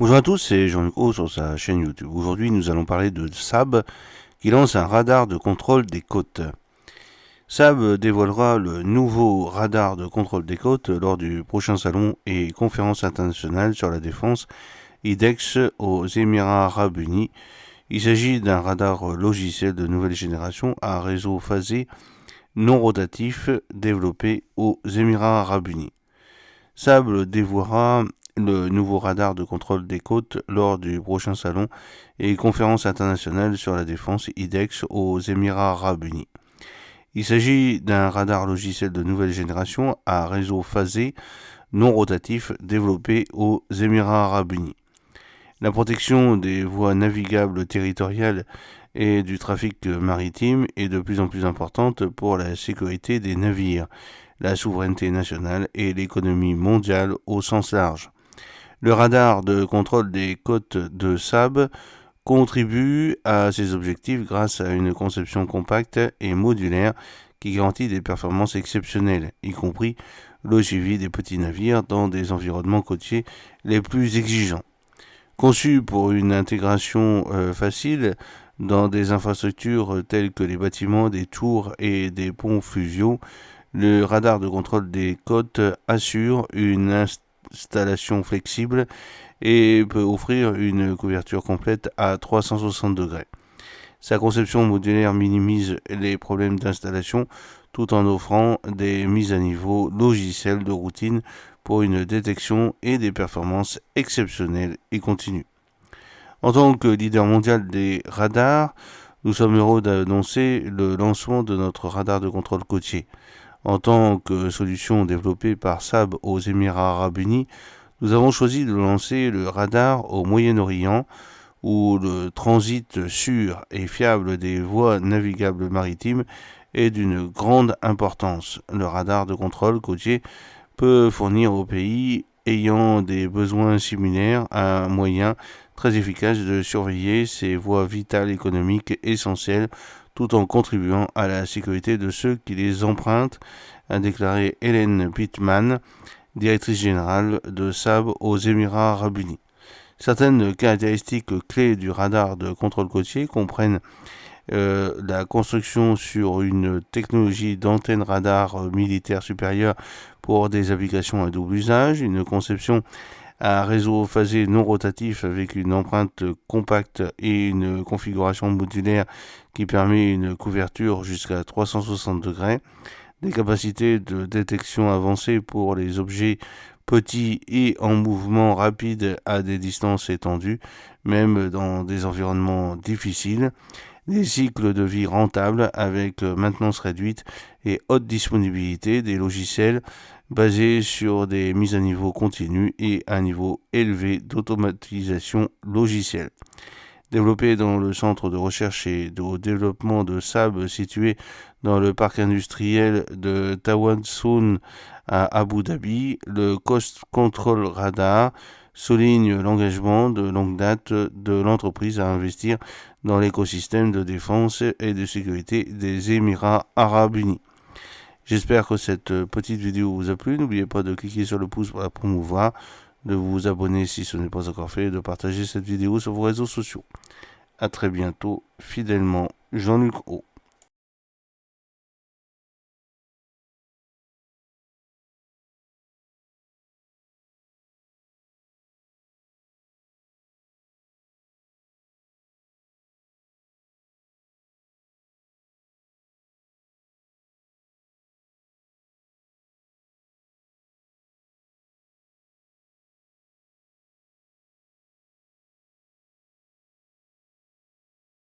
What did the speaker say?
Bonjour à tous, c'est Jean-Luc Haut sur sa chaîne YouTube. Aujourd'hui, nous allons parler de Saab qui lance un radar de contrôle des côtes. Saab dévoilera le nouveau radar de contrôle des côtes lors du prochain salon et conférence internationale sur la défense IDEX aux Émirats Arabes Unis. Il s'agit d'un radar logiciel de nouvelle génération à réseau phasé non rotatif développé aux Émirats Arabes Unis. Saab dévoilera le nouveau radar de contrôle des côtes lors du prochain salon et conférence internationale sur la défense IDEX aux Émirats Arabes Unis. Il s'agit d'un radar logiciel de nouvelle génération à réseau phasé non rotatif développé aux Émirats Arabes Unis. La protection des voies navigables territoriales et du trafic maritime est de plus en plus importante pour la sécurité des navires, la souveraineté nationale et l'économie mondiale au sens large. Le radar de contrôle des côtes de Saab contribue à ces objectifs grâce à une conception compacte et modulaire qui garantit des performances exceptionnelles, y compris le suivi des petits navires dans des environnements côtiers les plus exigeants. Conçu pour une intégration facile dans des infrastructures telles que les bâtiments, des tours et des ponts fluviaux, le radar de contrôle des côtes assure une installation flexible et peut offrir une couverture complète à 360 degrés. Sa conception modulaire minimise les problèmes d'installation tout en offrant des mises à niveau logicielles de routine pour une détection et des performances exceptionnelles et continues. En tant que leader mondial des radars, nous sommes heureux d'annoncer le lancement de notre radar de contrôle côtier. En tant que solution développée par Saab aux Émirats Arabes Unis, nous avons choisi de lancer le radar au Moyen-Orient, où le transit sûr et fiable des voies navigables maritimes est d'une grande importance. Le radar de contrôle côtier peut fournir aux pays ayant des besoins similaires un moyen très efficace de surveiller ces voies vitales économiques essentielles tout en contribuant à la sécurité de ceux qui les empruntent, a déclaré Hélène Pittman, directrice générale de Saab aux Émirats Arabes Unis. Certaines caractéristiques clés du radar de contrôle côtier comprennent la construction sur une technologie d'antenne radar militaire supérieure pour des applications à double usage, une conception à réseau phasé non rotatif avec une empreinte compacte et une configuration modulaire qui permet une couverture jusqu'à 360 degrés, des capacités de détection avancées pour les objets petits et en mouvement rapide à des distances étendues, même dans des environnements difficiles, des cycles de vie rentables avec maintenance réduite et haute disponibilité des logiciels basés sur des mises à niveau continues et un niveau élevé d'automatisation logicielle. Développé dans le centre de recherche et de développement de Saab situé dans le parc industriel de Tawansoun à Abu Dhabi, le Coast Control Radar souligne l'engagement de longue date de l'entreprise à investir dans l'écosystème de défense et de sécurité des Émirats Arabes Unis. J'espère que cette petite vidéo vous a plu. N'oubliez pas de cliquer sur le pouce pour la promouvoir, de vous abonner si ce n'est pas encore fait et de partager cette vidéo sur vos réseaux sociaux. A très bientôt, fidèlement, Jean-Luc Haut.